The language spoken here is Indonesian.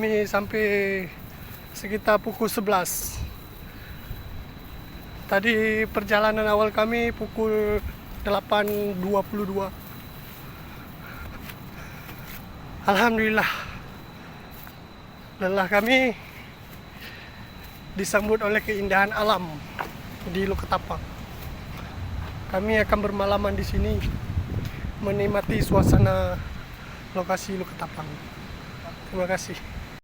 kami sampai sekitar pukul 11. Tadi perjalanan awal kami pukul 8.22. Alhamdulillah, lelah kami disambut oleh keindahan alam di Lukatapang. Kami akan bermalaman di sini, menikmati suasana lokasi Lukatapang. Terima kasih.